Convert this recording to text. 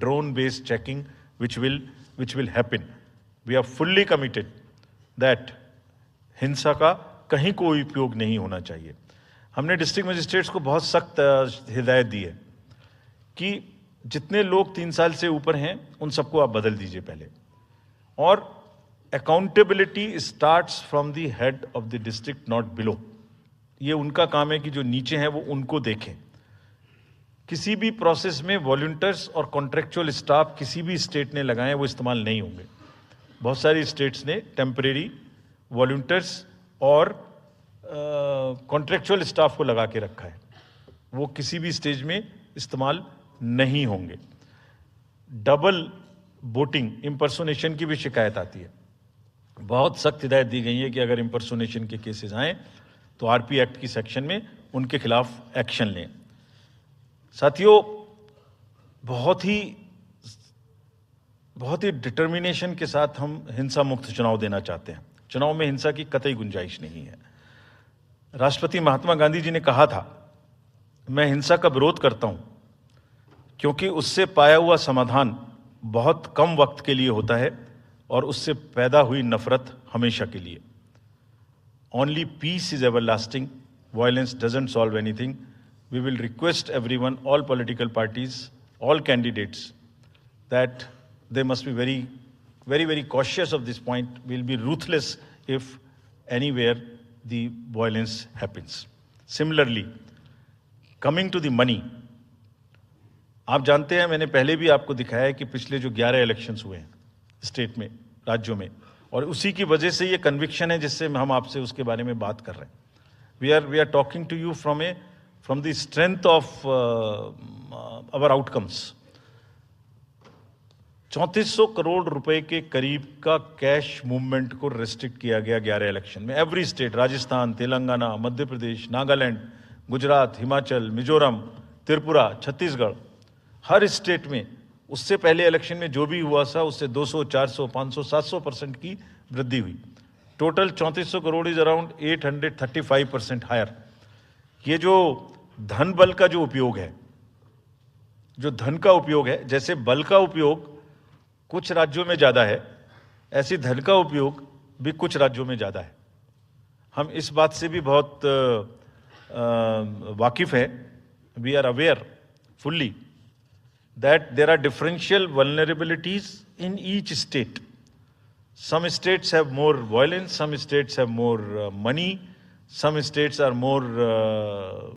drone-based checking which will happen. We are fully committed that हिंसा का कहीं कोई उपयोग नहीं होना चाहिए. हमने डिस्ट्रिक्ट मजिस्ट्रेट्स को बहुत सख्त हिदायत दी है कि जितने लोग 3 साल से ऊपर हैं उन सबको आप बदल दीजिए पहले. और accountability starts from the head of the district, not below. ये उनका काम है कि जो नीचे हैं वो उनको देखें. किसी भी प्रोसेस में वॉलंटियर्स और कॉन्ट्रेक्चुअल स्टाफ किसी भी स्टेट ने लगाए वो इस्तेमाल नहीं होंगे. बहुत सारी स्टेट्स ने टेम्परेरी वॉलंटियर्स और कॉन्ट्रेक्चुअल स्टाफ को लगा के रखा है. वो किसी भी स्टेज में इस्तेमाल नहीं होंगे. डबल वोटिंग, इम्पर्सोनेशन की भी शिकायत आती है. बहुत सख्त हिदायत दी गई है कि अगर इम्पर्सोनेशन के केसेस आएँ तो आरपी एक्ट की सेक्शन में उनके खिलाफ एक्शन लें. साथियों, बहुत ही डिटर्मिनेशन के साथ हम हिंसा मुक्त चुनाव देना चाहते हैं. चुनाव में हिंसा की कतई गुंजाइश नहीं है. राष्ट्रपति महात्मा गांधी जी ने कहा था, मैं हिंसा का विरोध करता हूं क्योंकि उससे पाया हुआ समाधान बहुत कम वक्त के लिए होता है और उससे पैदा हुई नफरत हमेशा के लिए. Only peace is everlasting, violence doesn't solve anything. We will request everyone, all political parties, all candidates, that they must be very cautious of this point. We'll be ruthless if anywhere the violence happens. Similarly, coming to the money, आप जानते हैं, मैंने पहले भी आपको दिखाया है कि पिछले जो 11 इलेक्शंस हुए हैं स्टेट में, राज्यों में, और उसी की वजह से ये कन्विक्शन है जिससे हम आपसे उसके बारे में बात कर रहे हैं. We are talking to you from the strength of our outcomes. 3400 crore रुपए के करीब का कैश मूवमेंट को रेस्ट्रिक्ट किया गया 11 इलेक्शन में. एवरी स्टेट, राजस्थान, तेलंगाना, मध्य प्रदेश, नागालैंड, गुजरात, हिमाचल, मिजोरम, त्रिपुरा, छत्तीसगढ़, हर स्टेट में उससे पहले इलेक्शन में जो भी हुआ था उससे 200, 400, 500, 700% की वृद्धि हुई. Total 3400 crore is around 835% higher. ये जो धन बल का जो उपयोग है, जो धन का उपयोग है, जैसे बल का उपयोग कुछ राज्यों में ज़्यादा है, ऐसे धन का उपयोग भी कुछ राज्यों में ज़्यादा है. हम इस बात से भी बहुत वाकिफ हैं. We are aware fully that there are differential vulnerabilities in each state. Some states have more violence, some states have more money, some states are more